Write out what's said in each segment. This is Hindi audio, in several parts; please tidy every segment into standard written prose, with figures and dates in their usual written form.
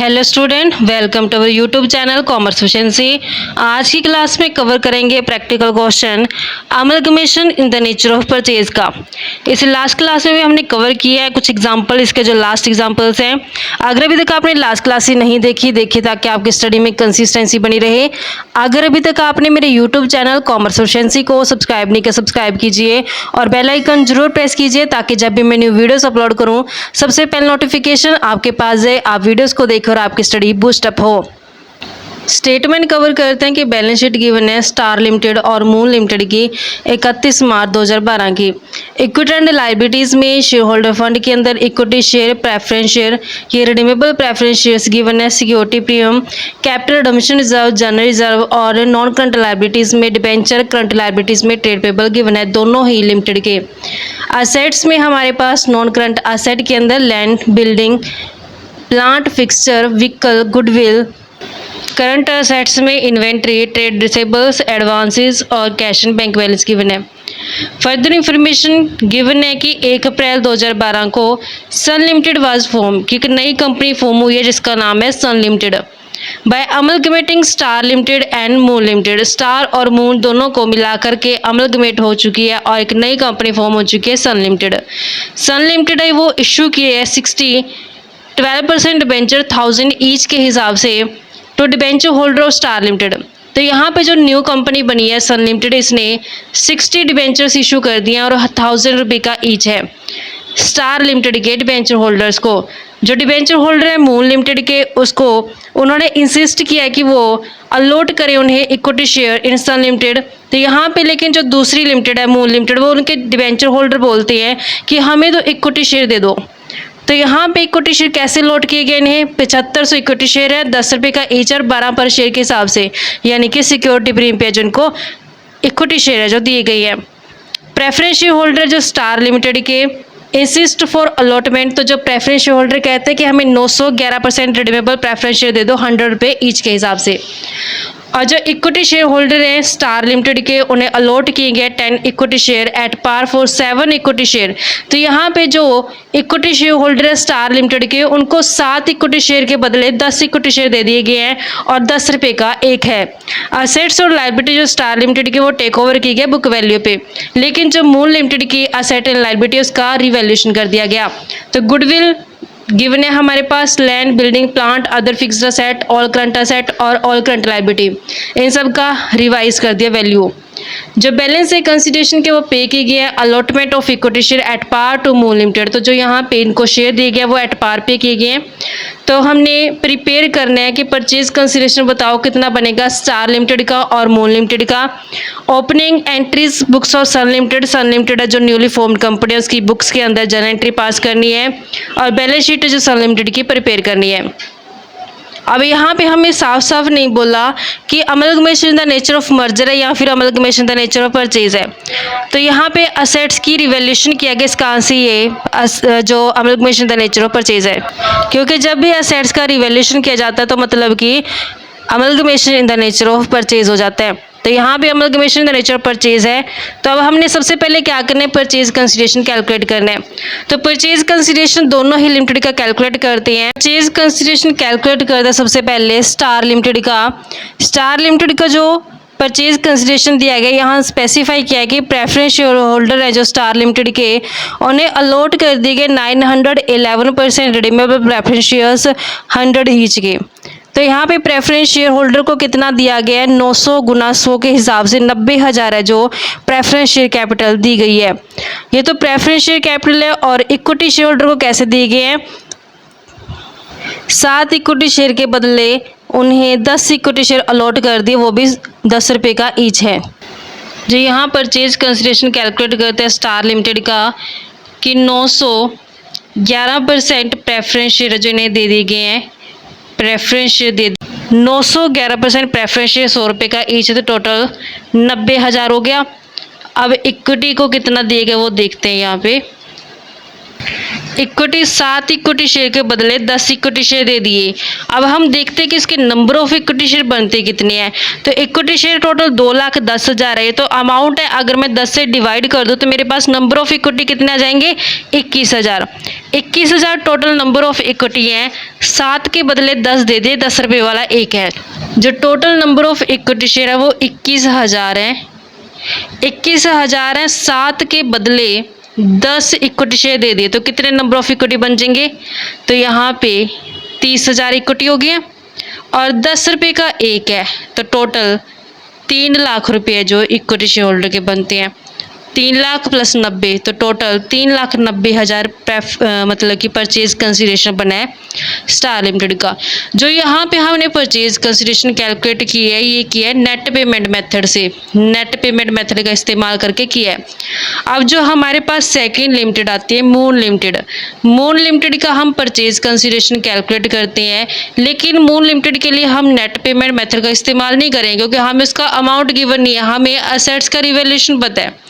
Hello student, welcome to our YouTube channel commerce efficiency. आज की क्लास में कवर करेंगे practical question amalgamation in the nature of purchase का। इस लास्ट क्लास में भी हमने कवर किया है कुछ एग्जांपल, इसके जो लास्ट एग्जांपल्स हैं। अगर अभी तक आपने लास्ट क्लास ही नहीं देखी ताकि आपकी स्टडी में कंसिस्टेंसी बनी रहे। अगर अभी तक आपने मेरे यूट्यूब चैनल कॉमर्स एफिशिएंसी को सब्सक्राइब नहीं किया, सब्सक्राइब कीजिए और बेल आइकन जरूर प्रेस कीजिए ताकि जब भी मैं न्यू वीडियोस अपलोड करूँ सबसे पहले नोटिफिकेशन आपके पास जाए, आप वीडियोस को देखो और आपकी स्टडी बूस्ट अप हो। स्टेटमेंट कवर करते हैं कि बैलेंस शीट गिवन है स्टार लिमिटेड और मून लिमिटेड की 31 मार्च 2012 की। इक्विटी एंड लायबिलिटीज में शेयर होल्डर फंड के अंदर इक्विटी शेयर, प्रेफरेंस शेयर, ये रिडीमेबल प्रेफरेंस शेयर्स गिवन है, security premium, capital redemption reserve, general reserve और नॉन करंट लायबिलिटीज में डिबेंचर, करंट लायबिलिटीज में ट्रेड पेबल गिवन है, दोनों ही लिमिटेड के। असेट्स में हमारे पास नॉन करंट असेट के अंदर land, building, plant, fixture, vehicle, goodwill. Current assets में इन्वेंट्री, ट्रेड रिसेबल्स, एडवांसेस और cash and bank balance given है। फर्दर इंफॉर्मेशन गिवन है कि 1 अप्रैल 2012 को सन लिमिटेड वाज फॉर्म की एक नई कंपनी फॉर्म हुई है जिसका नाम है Sun Limited. By amalgamating Star Limited and Moon Limited, Star और मून दोनों को मिलाकर के अमलगमेट हो चुकी है और एक नई कंपनी फॉर्म हो चुकी है सन लिमिटेड। सन लिमिटेड है वो इशू किए है 12% डिबेंचर 1000 ईच के हिसाब से two debenture holder of Star Limited. तो यहाँ पे जो न्यू कंपनी बनी है सन लिमिटेड, इसने 60 डिबेंचर्स इशू कर दिए हैं और 1000 रुपये का ईच है स्टार लिमिटेड के डिबेंचर होल्डर्स को। जो डिबेंचर होल्डर है मून लिमिटेड के, उसको उन्होंने इंसिस्ट किया कि वो अलॉट करें उन्हें equity share in Sun Limited. तो यहाँ पे लेकिन जो दूसरी लिमिटेड है मून लिमिटेड, वो उनके डिबेंचर होल्डर बोलते हैं कि हमें तो इक्विटी शेयर दे दो। तो यहाँ पे इक्विटी शेयर कैसे लॉट किए गए इन्हें? 7500 इक्विटी शेयर है, 10 रुपये का ईच और 12 पर शेयर के हिसाब से, यानी कि सिक्योरिटी प्रीमियम पे जिनको इक्विटी शेयर है जो दी गई है। प्रेफरेंस शेयर होल्डर जो स्टार लिमिटेड के इंसिस्ट फॉर अलॉटमेंट, तो जो प्रेफरेंस शेयर होल्डर कहते हैं कि हमें 911% रिडीमेबल प्रेफरेंस शेयर दे दो 100 रुपये ईच के हिसाब से। और जो इक्विटी शेयर होल्डर हैं स्टार लिमिटेड के, उन्हें अलॉट किए गए 10 equity share at par for 7 equity share. तो यहाँ पे जो इक्विटी शेयर होल्डर है स्टार लिमिटेड के, उनको 7 इक्विटी शेयर के बदले 10 इक्विटी शेयर दे दिए गए हैं और 10 रुपये का एक है। असेट्स और लायबिलिटी जो स्टार लिमिटेड के वो टेक ओवर की गए बुक वैल्यू पे, लेकिन जो मून लिमिटेड की असेट एंड लायबिलिटी उसका रिवैल्यूएशन कर दिया गया। तो गुडविल गिवन है हमारे पास land, building, plant, other fixed asset, all current asset और ऑल करंट लायबिलिटी, इन सब का रिवाइज कर दिया वैल्यू। जो बैलेंस है कंसिडरेशन के वो पे किए गए allotment of equity share at par to Moon Limited. तो जो यहाँ पे इनको शेयर दिए गए वो एट पार पे किए गए हैं। तो हमने प्रिपेयर करना है कि परचेज कंसिडरेशन बताओ कितना बनेगा स्टार लिमिटेड का और मून लिमिटेड का। Opening entries books of Sun Limited है जो न्यूली फॉर्म्ड कंपनी है, उसकी बुक्स के अंदर जर्नल एंट्री पास करनी है और बैलेंस शीट जो सन लिमिटेड की प्रिपेयर करनी है। अब यहाँ पे हमें साफ साफ नहीं बोला कि amalgamation in the nature of merger है या फिर amalgamation in the nature of purchase है। तो यहाँ पे असेट्स की रिवैल्यूएशन किया गया, इसका आंसर ये जो amalgamation in the nature of purchase है, क्योंकि जब भी असेट्स का रिवैल्यूएशन किया जाता है तो मतलब कि amalgamation in the nature of purchase हो जाता है। तो यहाँ पे amalgamation in the nature of purchase है। तो अब हमने सबसे पहले क्या करना है, परचेज कंसिडरेशन कैलकुलेट करना है। तो परचेज कंसिडरेशन दोनों ही लिमिटेड का कैलकुलेट करते हैं। परचेज कंसिडरेशन कैलकुलेट करते हैं सबसे पहले स्टार लिमिटेड का। स्टार लिमिटेड का जो परचेज कंसिडरेशन दिया गया, यहाँ स्पेसिफाई किया है कि प्रेफरेंस शेयर होल्डर है जो स्टार लिमिटेड के, उन्हें अलॉट कर दिए गए 911% रिडीमेबल प्रेफरेंस शेयर्स 100 ईच के। तो यहाँ पे प्रेफरेंस शेयर होल्डर को कितना दिया गया है, 900 गुना 100 के हिसाब से 90,000 है जो प्रेफरेंस शेयर कैपिटल दी गई है। ये तो प्रेफरेंस शेयर कैपिटल है। और इक्विटी शेयर होल्डर को कैसे दिए गए हैं, 7 इक्विटी शेयर के बदले उन्हें 10 इक्विटी शेयर अलॉट कर दिए, वो भी 10 रुपये का ईच है। जो यहाँ परचेज कंसिडरेशन कैलकुलेट करते हैं स्टार लिमिटेड का कि 911% प्रेफरेंस शेयर जो इन्हें दे दिए गए हैं, प्रेफरेंस शेयर दे 911% प्रेफरेंस शेयर 100 रुपये का ईच है, तो टोटल 90,000 हो गया। अब इक्विटी को कितना दिए गए वो देखते हैं यहाँ पे। इक्विटी 7 इक्विटी शेयर के बदले 10 इक्विटी शेयर दे दिए। अब हम देखते हैं कि इसके नंबर ऑफ इक्विटी शेयर बनते कितने हैं। तो इक्विटी शेयर टोटल 2,10,000 है। तो अमाउंट है, अगर मैं 10 से डिवाइड कर दूं तो मेरे पास नंबर ऑफ इक्विटी कितने आ जाएंगे, 21,000। 21,000 टोटल नंबर ऑफ इक्विटी है। 7 के बदले 10 दे दे, 10 रुपये वाला एक है। जो total number of equity share है वो 21,000 है। 21,000 है, 7 के बदले 10 इक्विटी शेयर दे दिए तो कितने नंबर ऑफ इक्विटी बन जाएंगे। तो यहाँ पे 30,000 इक्विटी हो गया और 10 रुपये का एक है। तो टोटल 3 लाख रुपये जो इक्विटी शेयर होल्डर के बनते हैं। 3 लाख प्लस 90 तो टोटल 3,90,000 मतलब कि परचेज कंसिडरेशन बना है स्टार लिमिटेड का। जो यहाँ पे हमने परचेज कंसिडरेशन कैलकुलेट की है, ये किया है नेट पेमेंट मेथड से, नेट पेमेंट मेथड का इस्तेमाल करके किया है। अब जो हमारे पास सेकंड लिमिटेड आती है मून लिमिटेड, मून लिमिटेड का हम परचेज कंसिडरेशन कैलकुलेट करते हैं, लेकिन मून लिमिटेड के लिए हम नेट पेमेंट मेथड का इस्तेमाल नहीं करेंगे क्योंकि हमें उसका अमाउंट गिवन नहीं है, हमें असेट्स का रिवैल्यूएशन पता है,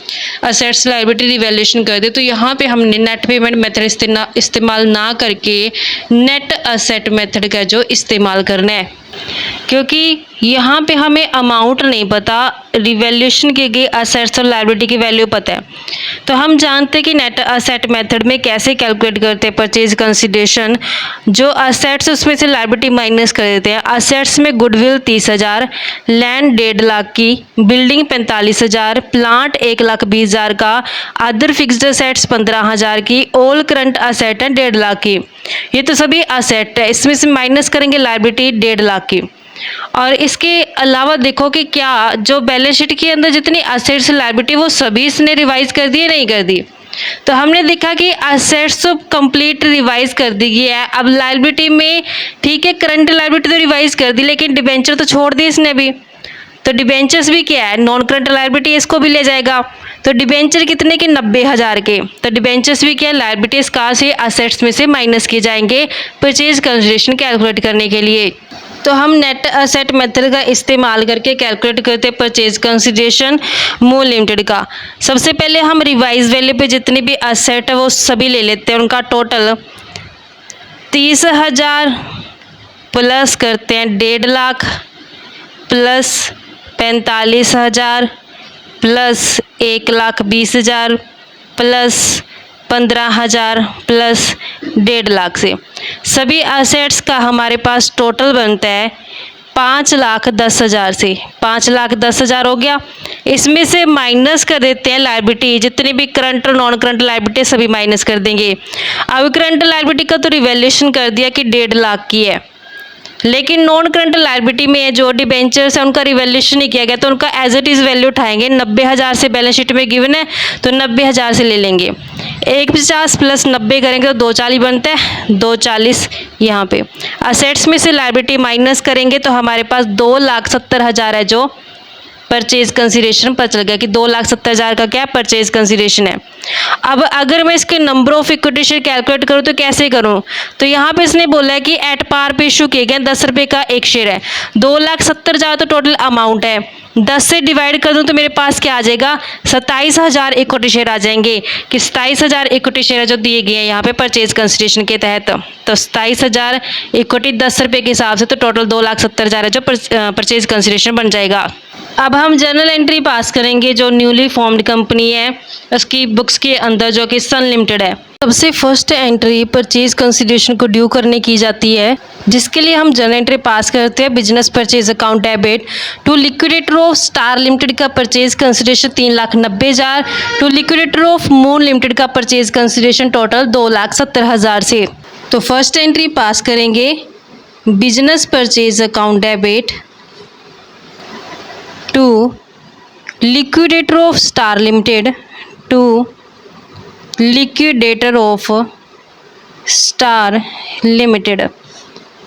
असेट्स लायबिलिटी रिवैल्यूएशन कर दे। तो यहाँ पे हमने नेट पेमेंट मेथड इस्तेमाल ना करके नेट असेट मेथड का जो इस्तेमाल करना है, क्योंकि यहाँ पे हमें अमाउंट नहीं पता, रिवैल्यूएशन के लिए असेट्स और लायबिलिटी की वैल्यू पता है। तो हम जानते हैं कि नेट असेट मेथड में कैसे कैलकुलेट करते हैं परचेज कंसिडरेशन। जो असेट्स उसमें से लायबिलिटी माइनस कर देते हैं। असेट्स में गुडविल 30,000, लैंड 1.5 लाख की, बिल्डिंग 45,000, प्लांट 1,20,000 का, अदर फिक्स्ड असेट्स 15,000 की, ऑल करंट असेट है 1.5 लाख की। ये तो सभी असेट है, इसमें से माइनस करेंगे लायबिलिटी 1.5 लाख की। और इसके अलावा देखो कि क्या जो बैलेंस शीट के अंदर जितनी असेट्स लायबिलिटी वो सभी इसने रिवाइज कर दी, नहीं कर दी। तो हमने देखा कि असेट्स तो कंप्लीट रिवाइज कर दी गई है। अब लायबिलिटी में ठीक है, करंट लायबिलिटी तो रिवाइज कर दी, लेकिन डिबेंचर तो छोड़ दी इसने भी। तो डिबेंचर्स भी क्या है, नॉन करंट लायबिलिटी, इसको भी ले जाएगा। तो डिबेंचर कितने के, 90,000 के। तो डिबेंचर्स भी क्या है, लायबिलिटीज कहाँ से, असेट्स में से माइनस किए जाएंगे परचेज कंसिडरेशन कैलकुलेट करने के लिए। तो हम नेट असेट मेथड का इस्तेमाल करके कैलकुलेट करते हैं परचेज कंसिडरेशन मून लिमिटेड का। सबसे पहले हम रिवाइज वैल्यू पे जितने भी असेट है वो सभी ले लेते हैं, उनका टोटल 30,000 प्लस करते हैं 1.5 lakh plus 45,000 plus 1,20,000 plus 15,000 plus 1.5 lakh से सभी असेट्स का हमारे पास टोटल बनता है 5,10,000 से। 5,10,000 हो गया। इसमें से माइनस कर देते हैं लायबिलिटी, जितनी भी करंट और नॉन करंट लायबिलिटी सभी माइनस कर देंगे। अब करंट लायबिलिटी का तो रिवैल्यूएशन कर दिया कि 1.5 लाख की है, लेकिन नॉन करंट लायबिलिटी में जो डिबेंचर्स है उनका रिवैल्यूएशन नहीं किया गया, तो उनका एज इट इज़ वैल्यू उठाएंगे। 90,000 से बैलेंस शीट में गिवन है तो 90,000 से ले लेंगे। 150 प्लस 90 करेंगे तो 240 बनता है, 240 यहाँ पे। असेट्स में से लायबिलिटी माइनस करेंगे तो हमारे पास 2,70,000 है जो परचेज कंसिडरेशन पता चल गया कि 2,70,000 का क्या परचेज कंसिडरेशन है। अब अगर मैं इसके number of equity share calculate करूँ तो कैसे करूँ, तो यहाँ पे इसने बोला है कि एट पार पे इशू किए गए 10 रुपये का एक शेयर है। 2,70,000 तो टोटल अमाउंट है, 10 से डिवाइड कर दूँ तो मेरे पास क्या आ जाएगा, 27,000 इक्विटी शेयर आ जाएंगे कि 27,000 इक्विटी शेयर जो दिए गए हैं यहाँ पे परचेज कंसिडरेशन के तहत। तो 27,000 इक्विटी 10 रुपये के हिसाब से तो टोटल 2,70,000 है जो परचेज कंसिडरेशन बन जाएगा। अब हम जर्नल एंट्री पास करेंगे जो न्यूली फॉर्म्ड कंपनी है उसकी बुक्स के अंदर, जो कि सन लिमिटेड है। सबसे फर्स्ट एंट्री परचेज कंसिडरेशन को ड्यू करने की जाती है, जिसके लिए हम जर्नल एंट्री पास करते हैं। Business purchase account debit to liquidator of Star Limited का purchase consideration 3,90,000, to liquidator of Moon Limited का परचेज कंसिडरेशन टोटल 2,70,000 से। तो फर्स्ट एंट्री पास करेंगे business purchase account debit to liquidator of Star Limited to liquidator of Star Limited,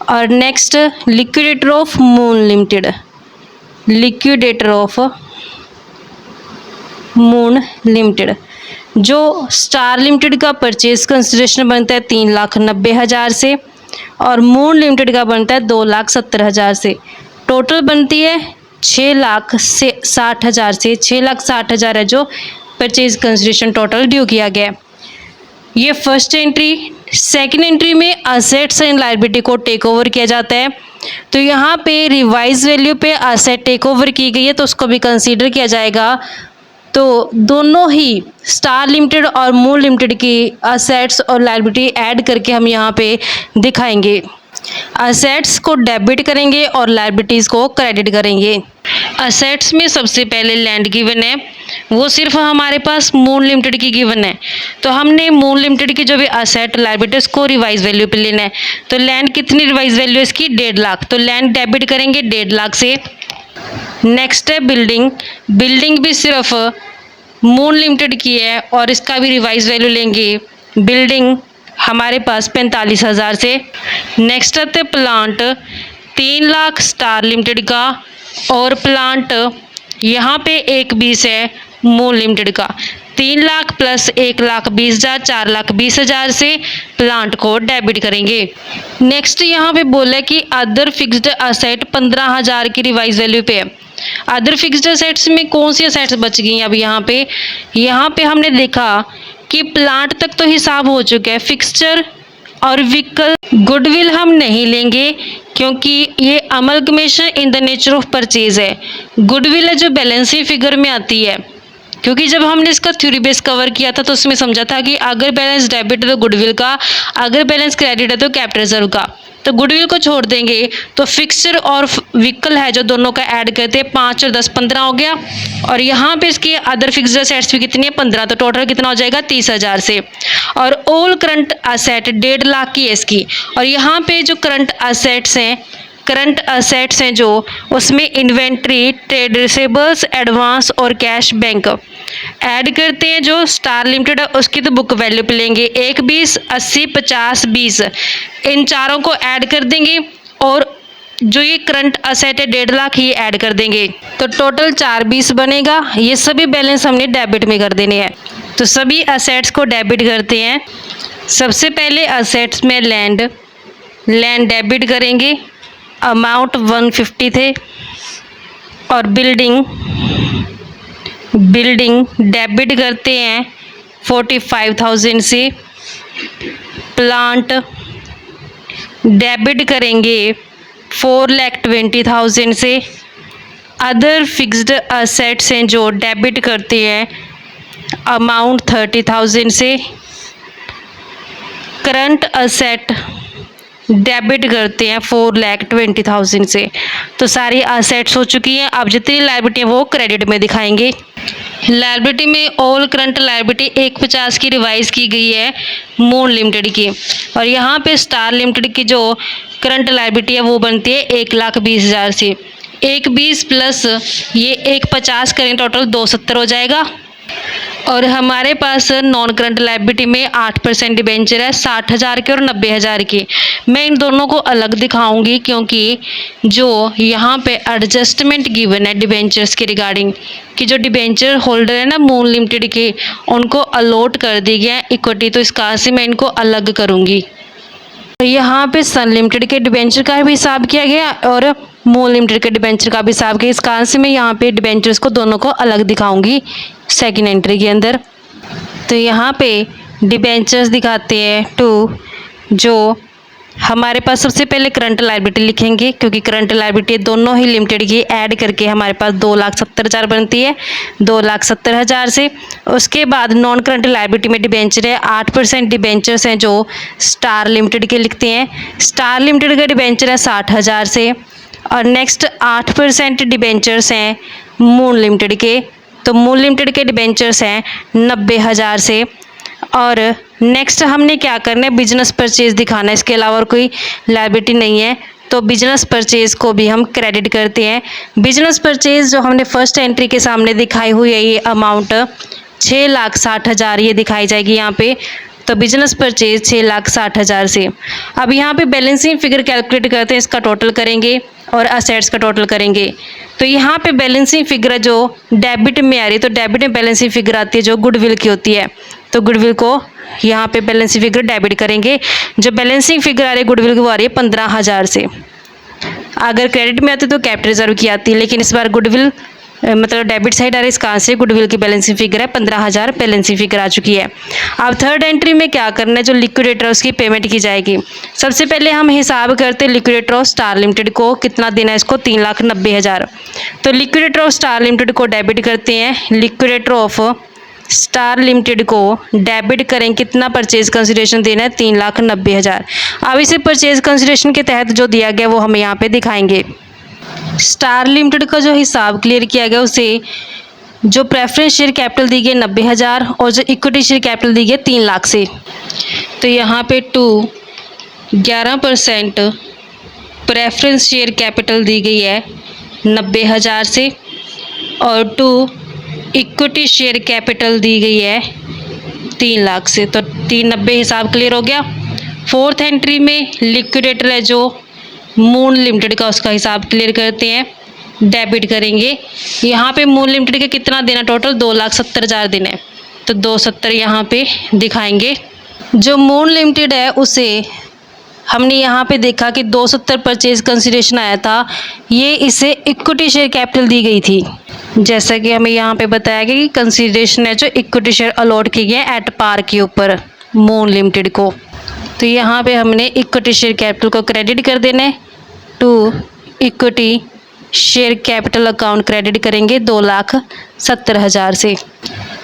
और next liquidator of Moon Limited, liquidator of Moon Limited. जो स्टार लिमिटेड का परचेज कंसिडरेशन बनता है 3,90,000 से और मून लिमिटेड का बनता है 2,70,000 से। टोटल बनती है 6,60,000 से। 6,60,000 है जो परचेज कंसिडरेशन टोटल ड्यू किया गया। ये फर्स्ट एंट्री सेकेंड एंट्री में असेट्स एंड लायबिलिटी को टेक ओवर किया जाता है। तो यहाँ पे रिवाइज वैल्यू पे असेट टेक ओवर की गई है तो उसको भी कंसीडर किया जाएगा। तो दोनों ही स्टार लिमिटेड और मून लिमिटेड की असेट्स और लायबिलिटी ऐड करके हम यहाँ पे दिखाएंगे। असेट्स को डेबिट करेंगे और लायबिलिटीज़ को क्रेडिट करेंगे। असेट्स में सबसे पहले लैंड गिवन है, वो सिर्फ हमारे पास मून लिमिटेड की गिवन है। तो हमने मून लिमिटेड की जो भी असेट लायबिलिटीज़ को रिवाइज वैल्यू पे लेना है। तो लैंड कितनी रिवाइज वैल्यू है इसकी 1.5 लाख, तो लैंड डेबिट करेंगे 1.5 लाख से। नेक्स्ट है बिल्डिंग, बिल्डिंग भी सिर्फ मून लिमिटेड की है और इसका भी रिवाइज वैल्यू लेंगे। बिल्डिंग हमारे पास 45,000 से। नेक्स्ट आते प्लांट, 3 लाख स्टार लिमिटेड का और प्लांट यहाँ पे 1,20 है मून लिमिटेड का। 3 लाख प्लस 1,20,000 4,20,000 से प्लांट को डेबिट करेंगे। नेक्स्ट यहाँ पे बोला कि अदर फिक्स्ड असेट 15,000 की रिवाइज वैल्यू पे है। अदर फिक्स्ड असेट्स में कौन सी असेट्स बच गई अब यहाँ पे हमने देखा कि प्लांट तक तो हिसाब हो चुका है, फिक्सचर और व्हीकल गुडविल हम नहीं लेंगे क्योंकि ये amalgamation in the nature of purchase है। गुडविल है जो बैलेंसिंग फिगर में आती है, क्योंकि जब हमने इसका थ्योरी बेस कवर किया था तो उसमें समझा था कि अगर बैलेंस डेबिट है तो गुडविल का, अगर बैलेंस क्रेडिट है तो कैपिटल रिजर्व का। तो गुडविल को छोड़ देंगे तो फिक्सचर और व्हीकल है जो दोनों का ऐड करते हैं 5 और 10 15 हो गया। और यहाँ पे इसकी अदर फिक्स्ड असेट्स भी कितनी है 15, तो टोटल कितना हो जाएगा 30,000 से। और ऑल करंट असेट 1.5 लाख की है इसकी। और यहाँ पे जो करंट असेट्स हैं जो उसमें इन्वेंट्री, ट्रेड रिसीवेबल्स, एडवांस और कैश बैंक ऐड करते हैं। जो स्टार लिमिटेड है उसकी तो बुक वैल्यू पे लेंगे 1,20, 80, 50, 20, इन चारों को ऐड कर देंगे और जो ये करंट असेट है 1.5 लाख ये ऐड कर देंगे तो टोटल 4,20 बनेगा। ये सभी बैलेंस हमने डेबिट में कर देने हैं। तो सभी असेट्स को डेबिट करते हैं। सबसे पहले असेट्स में लैंड डेबिट करेंगे, अमाउंट 150 थे। और बिल्डिंग डेबिट करते हैं 45,000 से। प्लांट डेबिट करेंगे 4,20,000 से। अदर फिक्स्ड असेट्स हैं जो डेबिट करते हैं अमाउंट 30,000 से। करंट असेट डेबिट करते हैं 4,20,000 से। तो सारी असेट्स हो चुकी हैं। अब जितनी लायबिलिटी है वो क्रेडिट में दिखाएंगे। लायबिलिटी में ऑल करंट लायबिलिटी 1,50 की रिवाइज की गई है मून लिमिटेड की। और यहाँ पे स्टार लिमिटेड की जो करंट लायबिलिटी है वो बनती है 1,20,000 से। 1,20 प्लस ये 1,50 करें टोटल 270 हो जाएगा। और हमारे पास नॉन करंट लायबिलिटी में 8% डिबेंचर है 60,000 के और 90,000 की। मैं इन दोनों को अलग दिखाऊंगी क्योंकि जो यहाँ पे एडजस्टमेंट गिवन है डिबेंचर्स के रिगार्डिंग कि जो डिबेंचर होल्डर है ना मून लिमिटेड के उनको अलॉट कर दी गया इक्विटी, तो इस कारण से मैं इनको अलग करूँगी। तो यहाँ पे सन लिमिटेड के डिबेंचर का भी हिसाब किया गया और मून लिमिटेड के डिबेंचर का भी हिसाब किया। इस कारण से मैं यहाँ पे डिबेंचर्स को दोनों को अलग दिखाऊंगी सेकेंड एंट्री के अंदर। तो यहाँ पे डिबेंचर्स दिखाते हैं 2, जो हमारे पास सबसे पहले करंट लायबिलिटी लिखेंगे क्योंकि करंट लायबिलिटी दोनों ही लिमिटेड की ऐड करके हमारे पास 2,70,000 बनती है 2,70,000 से। उसके बाद नॉन करंट लायबिलिटी में डिबेंचर है 8% डिबेंचर्स हैं जो स्टार लिमिटेड के लिखते हैं। स्टार लिमिटेड का डिबेंचर है 60,000 से। और नेक्स्ट 8% डिबेंचर्स हैं मून लिमिटेड के, तो मून लिमिटेड के डिबेंचर्स हैं 90,000 से। और नेक्स्ट हमने क्या करना है बिजनेस परचेज दिखाना है, इसके अलावा और कोई लायबिलिटी नहीं है। तो बिजनेस परचेज को भी हम क्रेडिट करते हैं। बिजनेस परचेज जो हमने फर्स्ट एंट्री के सामने दिखाई हुई है ये अमाउंट 6,60,000 ये दिखाई जाएगी यहाँ पे। तो बिजनेस परचेज 6,60,000 से। अब यहाँ पे बैलेंसिंग फिगर कैलकुलेट करते हैं, इसका टोटल करेंगे और असेट्स का टोटल करेंगे। तो यहाँ पे बैलेंसिंग फिगर जो डेबिट में आ रही है तो डेबिट में बैलेंसिंग फिगर आती है जो गुडविल की होती है। तो गुडविल को यहाँ पे बैलेंसिंग फिगर डेबिट करेंगे। जो बैलेंसिंग फिगर आ रही है गुडविल की वो आ रही है 15,000 से। अगर क्रेडिट में आती तो कैपिटल रिजर्व की आती है, लेकिन इस बार गुडविल मतलब डेबिट साइड आ रहा है, इसका आंसर गुडविल की बैलेंसिंग फिगर है 15,000 बैलेंसिंग फिगर आ चुकी है। अब थर्ड एंट्री में क्या करना है, जो लिक्विडेटर उसकी पेमेंट की जाएगी। सबसे पहले हम हिसाब करते हैं लिक्विडेटर ऑफ स्टार लिमिटेड को कितना देना है, इसको 3,90,000। तो लिक्विडेटर ऑफ स्टार लिमिटेड को डेबिट करते हैं, लिक्विडेटर ऑफ स्टार लिमिटेड को डेबिट करें, कितना परचेज कंसिडरेशन देना है, 3,90,000। अब इसे परचेज कंसिडरेशन के तहत जो दिया गया वो हम यहाँ पे दिखाएंगे। स्टार लिमिटेड का जो हिसाब क्लियर किया गया उसे जो प्रेफरेंस शेयर कैपिटल दी गई 90,000 और जो इक्विटी शेयर कैपिटल दी गई 3 लाख से। तो यहाँ पे 11% प्रेफरेंस शेयर कैपिटल दी गई है 90,000 से और इक्विटी शेयर कैपिटल दी गई है 3 लाख से। तो 390 हिसाब क्लियर हो गया। फोर्थ एंट्री में लिक्विडेटर है जो मून लिमिटेड का, उसका हिसाब क्लियर करते हैं, डेबिट करेंगे। यहाँ पे मून लिमिटेड का कितना देना, टोटल 2,70,000 देना है, तो 270 यहाँ पे दिखाएंगे। जो मून लिमिटेड है उसे हमने यहाँ पे देखा कि 270 परचेज कंसिडरेशन आया था, ये इसे इक्विटी शेयर कैपिटल दी गई थी। जैसा कि हमें यहाँ पे बताया गया कि कंसिडरेशन है जो इक्विटी शेयर अलॉट की गई है एट पार के ऊपर मून लिमिटेड को। तो यहाँ पे हमने इक्विटी शेयर कैपिटल को क्रेडिट कर देना है, to equity share capital account credit करेंगे 2,70,000 से।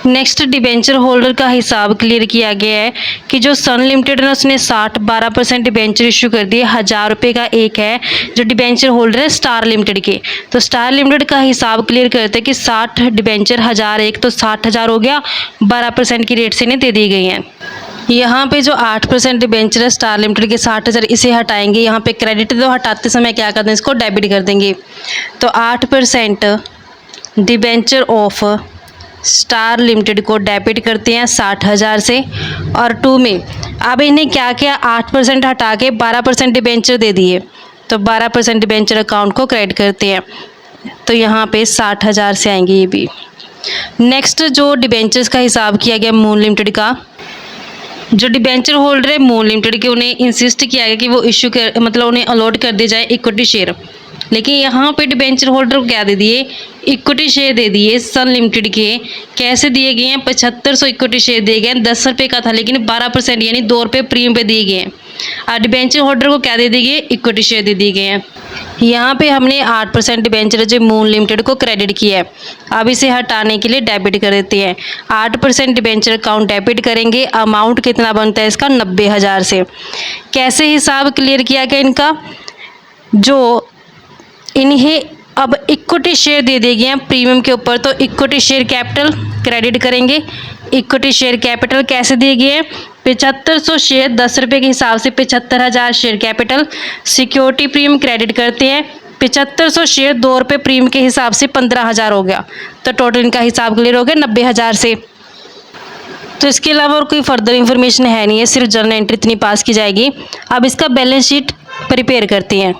नेक्स्ट डिबेंचर होल्डर का हिसाब क्लियर किया गया है कि जो सन लिमिटेड है उसने 12% डिबेंचर इशू कर दिए, 1,000 रुपये का एक है जो डिबेंचर होल्डर है स्टार लिमिटेड के। तो स्टार लिमिटेड का हिसाब क्लियर करते हैं कि 60 डिबेंचर 1,000 एक, तो 60,000 हो गया, 12% की रेट से इन्हें दे दी गई हैं। यहाँ पे जो 8% डिबेंचर है स्टार लिमिटेड के 60,000 इसे हटाएंगे, यहाँ पे क्रेडिट तो हटाते समय क्या कर दें, इसको डेबिट कर देंगे। तो 8% डिबेंचर ऑफ स्टार लिमिटेड को डेबिट करते हैं 60,000 से और 2 में अब इन्हें क्या किया, 8% हटा के 12% डिबेंचर दे दिए, तो 12% डिबेंचर अकाउंट को क्रेडिट करते हैं। तो यहाँ पे 60,000 से आएंगे ये भी। नेक्स्ट जो डिबेंचर्स का हिसाब किया गया मून लिमिटेड का, जो डिबेंचर होल्डर है मून लिमिटेड के, उन्हें इंसिस्ट किया गया कि वो इशू कर मतलब उन्हें अलॉट कर दिया जाए इक्विटी शेयर, लेकिन यहाँ पे डिबेंचर होल्डर को क्या दे दिए, इक्विटी शेयर दे दिए सन लिमिटेड के। कैसे दिए गए हैं, 7500 इक्विटी शेयर दिए गए हैं, 10 रुपये का था लेकिन 12% यानी 2 रुपये प्रीमियम पे दिए गए हैं। और डिबेंचर होल्डर को क्या दे दिए गए, इक्विटी शेयर दे दिए गए हैं। यहाँ पे हमने 8% डिबेंचर जो मून लिमिटेड को क्रेडिट किया है, अब इसे हटाने के लिए डेबिट कर देते हैं। 8% डिबेंचर अकाउंट डेबिट करेंगे, अमाउंट कितना बनता है इसका 90,000 से। कैसे हिसाब क्लियर किया गया इनका, जो इन्हें अब इक्विटी शेयर दे दिए गए हैं प्रीमियम के ऊपर, तो इक्विटी शेयर कैपिटल क्रेडिट करेंगे। इक्विटी शेयर कैपिटल कैसे दिए गए हैं, 7500 शेयर 10 रुपये के हिसाब से 75,000 share capital. Security premium credit करते हैं, 7500 शेयर 2 रुपये प्रीमियम के हिसाब से 15,000 हो गया, तो टोटल इनका हिसाब क्लियर हो गया 90,000 से। तो इसके अलावा और कोई फर्दर इन्फॉर्मेशन है नहीं है, सिर्फ जर्नल एंट्री इतनी पास की जाएगी। अब इसका बैलेंस शीट प्रिपेयर करते हैं।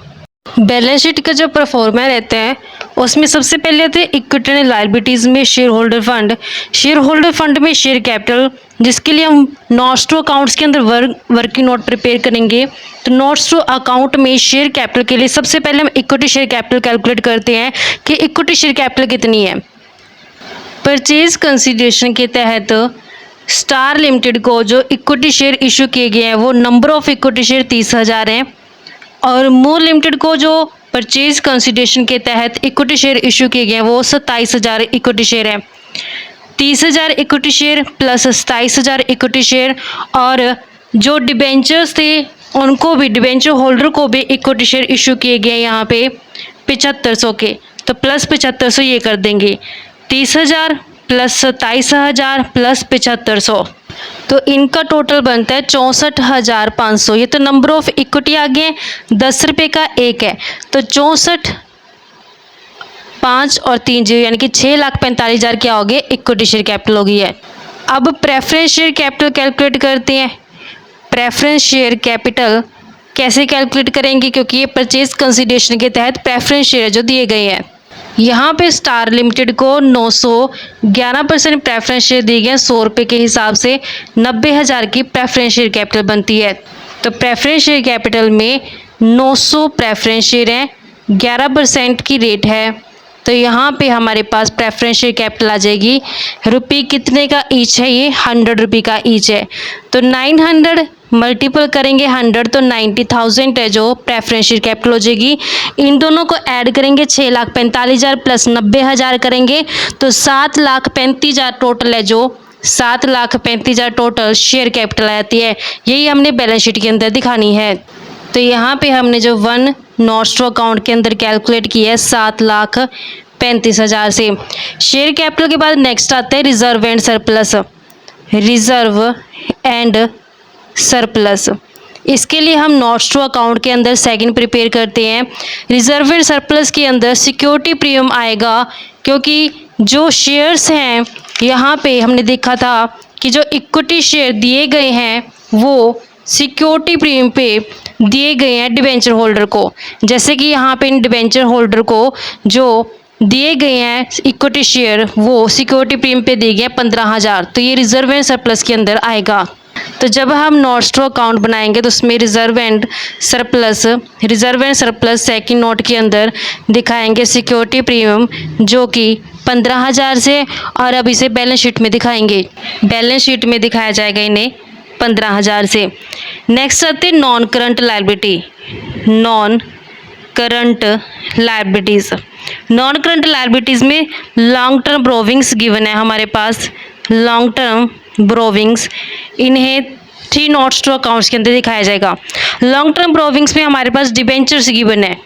बैलेंस शीट का जो परफॉर्मा रहता है उसमें सबसे पहले आते हैं इक्विटी एंड लायबिलिटीज़ में share holder fund. Share holder fund में शेयर कैपिटल, जिसके लिए हम नोट्स टू अकाउंट्स के अंदर वर्किंग नोट प्रिपेयर करेंगे। तो नोट्स टू अकाउंट में शेयर कैपिटल के लिए सबसे पहले हम इक्विटी शेयर कैपिटल कैलकुलेट करते हैं कि इक्विटी शेयर कैपिटल कितनी है। परचेज कंसिडरेशन के तहत स्टार लिमिटेड को जो इक्विटी शेयर इशू किए गए हैं वो नंबर ऑफ इक्विटी शेयर 30,000 हैं, और मून लिमिटेड को जो परचेज कंसिडरेशन के तहत इक्विटी शेयर इशू किए गए हैं वो 27,000 इक्विटी शेयर है। 30,000 equity share plus 27,000 equity share, और जो डिबेंचर्स थे उनको भी, डिबेंचर होल्डर को भी इक्विटी शेयर इशू किए गए यहाँ पे 7500 के, तो प्लस 7500 ये कर देंगे, 30,000 प्लस 27,000 प्लस 7500, तो इनका टोटल बनता है 64,500। ये तो नंबर ऑफ इक्विटी आ गए, 10 रुपये का एक है, तो 64 5 और 3 जीरो यानी कि 6,45,000 क्या हो गए, इक्विटी शेयर कैपिटल हो गई है। अब प्रेफरेंस शेयर कैपिटल कैलकुलेट करते हैं। प्रेफरेंस शेयर कैपिटल कैसे कैलकुलेट करेंगे, क्योंकि ये परचेज कंसिडरेशन के तहत प्रेफरेंस शेयर जो दिए गए हैं। यहाँ पे स्टार लिमिटेड को 911% प्रेफरेंस शेयर दिए गए 100 रुपये के हिसाब से, 90,000 की प्रेफरेंस शेयर कैपिटल बनती है। तो प्रेफरेंस शेयर कैपिटल में 900 प्रेफरेंस शेयर हैं, 11% की रेट है, तो यहाँ पे हमारे पास प्रेफरेंशियल कैपिटल आ जाएगी। रुपये कितने का ईच है, ये 100 रुपये का ईच है। तो 900 मल्टीपल करेंगे 100 तो 90,000 है जो प्रेफरेंशियल कैपिटल हो जाएगी। इन दोनों को ऐड करेंगे 6,45,000 प्लस 90,000 करेंगे तो 7,35,000 टोटल है, जो 7,35,000 टोटल शेयर कैपिटल आती है। यही हमने बैलेंस शीट के अंदर दिखानी है। तो यहाँ पे हमने जो वन नॉस्ट्रो अकाउंट के अंदर कैलकुलेट किया है 7,35,000 से। शेयर कैपिटल के बाद नेक्स्ट आता है reserve and surplus. Reserve and surplus, इसके लिए हम नॉस्ट्रो अकाउंट के अंदर सेकंड प्रिपेयर करते हैं। रिजर्व एंड सरप्लस के अंदर सिक्योरिटी प्रीमियम आएगा, क्योंकि जो शेयर्स हैं यहाँ पे हमने देखा था कि जो इक्विटी शेयर दिए गए हैं वो सिक्योरिटी प्रीमियम पे दिए गए हैं डिबेंचर होल्डर को। जैसे कि यहाँ पे इन डिबेंचर होल्डर को जो दिए गए हैं इक्विटी शेयर वो सिक्योरिटी प्रीमियम पे दिए गए 15,000, तो ये रिजर्व एंड सरप्लस के अंदर आएगा। तो जब हम नॉस्ट्रो अकाउंट बनाएंगे तो उसमें reserve and surplus second note के अंदर दिखाएंगे सिक्योरिटी प्रीमियम जो कि 15,000 से, और अब इसे बैलेंस शीट में दिखाएंगे। बैलेंस शीट में दिखाया जाएगा इन्हें 15,000 से। नेक्स्ट आते हैं non current liability. Non current liabilities, non current liabilities में लॉन्ग टर्म बोरोविंग्स गिवन है हमारे पास। लॉन्ग टर्म बोरोविंग्स, इन्हें 3 नॉस्ट्रो अकाउंट्स के अंदर दिखाया जाएगा। लॉन्ग टर्म बोरोविंग्स में हमारे पास डिबेंचर्स गिवन है।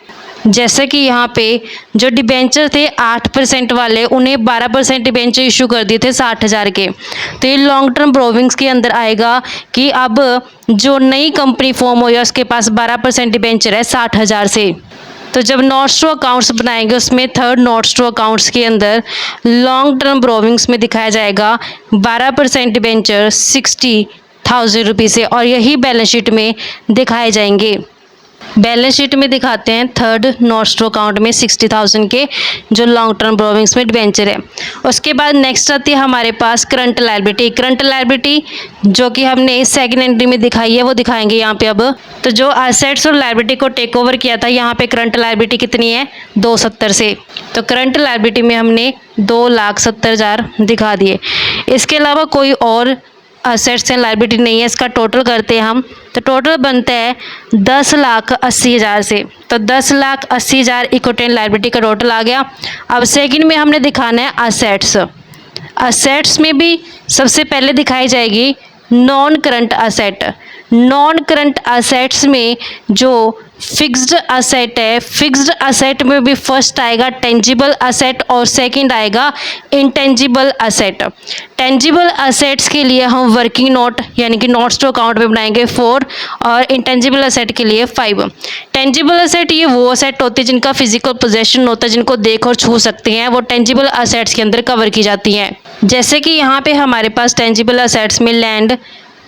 जैसे कि यहाँ पे जो डिबेंचर थे 8% वाले, उन्हें 12% डिबेंचर इशू कर दिए थे 60,000 के। तो ये लॉन्ग टर्म बोरोविंग्स के अंदर आएगा कि अब जो नई कंपनी फॉर्म हुई है उसके पास 12% डिबेंचर है 60,000 से। तो जब नॉस्ट्रो अकाउंट्स बनाएंगे उसमें थर्ड नॉस्ट्रो अकाउंट्स के अंदर लॉन्ग टर्म बोरोविंग्स में दिखाया जाएगा 12% डिबेंचर 60,000 रुपये से, और यही बैलेंस शीट में दिखाए जाएंगे। बैलेंस शीट में दिखाते हैं थर्ड नॉस्ट्रो अकाउंट में 60,000 के जो लॉन्ग टर्म बोरोविंग्स में डिबेंचर है। उसके बाद नेक्स्ट आती है हमारे पास करंट लायबिलिटी। करंट लायबिलिटी जो कि हमने सेकंड एंट्री में दिखाई है वो दिखाएंगे यहाँ पे। अब तो जो एसेट्स और लायबिलिटी को टेक ओवर किया था यहाँ पे करंट लायबिलिटी कितनी है 270 से, तो करंट लायबिलिटी में हमने 2,70,000 दिखा दिए। इसके अलावा कोई और असेट्स एंड लायबिलिटी नहीं है। इसका टोटल करते हैं हम, तो टोटल बनता है 10,80,000 से। तो 10,80,000 इक्विटी एंड लायबिलिटी का टोटल आ गया। अब सेकंड में हमने दिखाना है असेट्स। असेट्स में भी सबसे पहले दिखाई जाएगी non current asset. Non current assets में जो फिक्स्ड असेट है, फिक्स्ड असेट में भी फर्स्ट आएगा टेंजिबल असेट और सेकंड आएगा इंटेंजिबल असेट। टेंजिबल असेट्स के लिए हम वर्किंग नोट यानी कि नोट्स अकाउंट में बनाएंगे 4 और इंटेंजिबल असेट के लिए 5। टेंजिबल असेट ये वो असेट होते हैं जिनका फिजिकल पोजेशन होता है, जिनको देख और छू सकते हैं, वो टेंजिबल असेट्स के अंदर कवर की जाती हैं। जैसे कि यहाँ पे हमारे पास टेंजिबल असेट्स में लैंड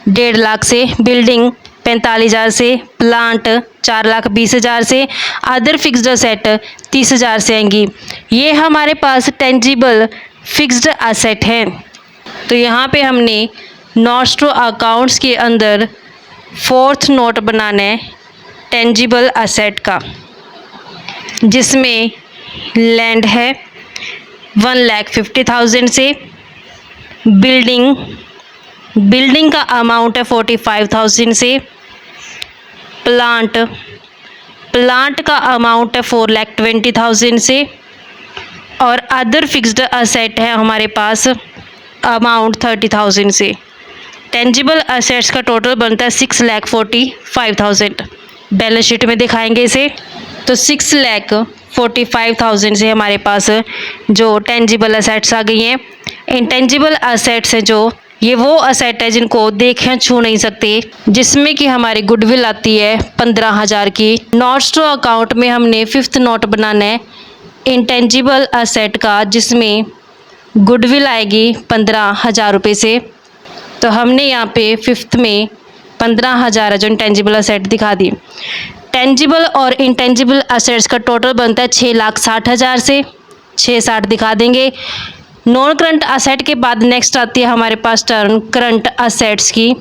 1.5 लाख से, बिल्डिंग 45,000 से, प्लांट 4,20,000 से, अदर फिक्स्ड असेट 30,000 से आएंगी। ये हमारे पास टेंजिबल फिक्स्ड असेट है। तो यहाँ पे हमने नॉस्ट्रो अकाउंट्स के अंदर 4th नोट बनाना है टेंजिबल असेट का, जिसमें लैंड है 1,50,000 से, बिल्डिंग का अमाउंट है 45,000 से, प्लांट का अमाउंट है 4,20,000 से, और अदर फिक्स्ड असेट है हमारे पास अमाउंट 30,000 से। टेंजिबल असेट्स का टोटल बनता है 6,45,000। बैलेंस शीट में दिखाएंगे इसे, तो 6,45,000 से हमारे पास जो टेंजिबल असेट्स आ गई हैं। इंटेंजिबल असेट्स है जो ये वो असेट है जिनको देखें छू नहीं सकते, जिसमें कि हमारी गुडविल आती है 15,000 की। नॉस्ट्रो अकाउंट में हमने 5th नोट बनाना है इंटेंजिबल असेट का, जिसमें गुडविल आएगी 15,000 रुपये से। तो हमने यहाँ पे 5th में 15,000 जो इंटेंजिबल असेट दिखा दी। टेंजिबल और इंटेंजिबल असेट्स का टोटल बनता है 6,60,000 से, 6,60 दिखा देंगे। नॉन करंट असेट के बाद नेक्स्ट आती है हमारे पास टर्म करंट असेट्स की।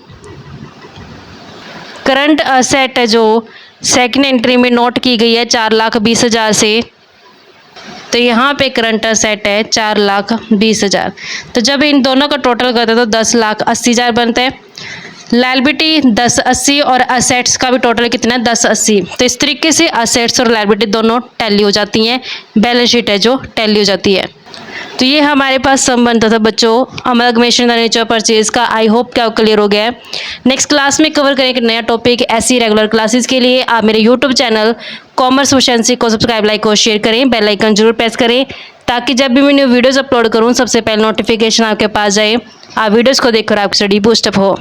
करंट असेट है जो सेकंड एंट्री में नोट की गई है 4,20,000 से, तो यहाँ पे करंट असेट है 4,20,000। तो जब इन दोनों का टोटल करते हैं तो 10,80,000 बनते हैं। लायबिलिटी 10,80 और असेट्स का भी टोटल कितना है 10,80। तो इस तरीके से असेट्स और लायबिलिटी दोनों टैली हो जाती हैं, बैलेंस शीट है जो टैली हो जाती है। तो ये हमारे पास सम बनता था बच्चों अमलगमेशन द नेचर परचेज का। आई होप क्या क्लियर हो गया है। नेक्स्ट क्लास में कवर करेंगे नया टॉपिक। ऐसी रेगुलर क्लासेस के लिए आप मेरे यूट्यूब चैनल कॉमर्स प्रोficiency को सब्सक्राइब, लाइक और शेयर करें। बेल आइकन जरूर प्रेस करें ताकि जब भी मैं न्यू वीडियोज़ अपलोड करूँ सबसे पहले नोटिफिकेशन आपके पास जाए। आप वीडियोज़ को देखकर आपकी स्टडी बूस्टअप हो।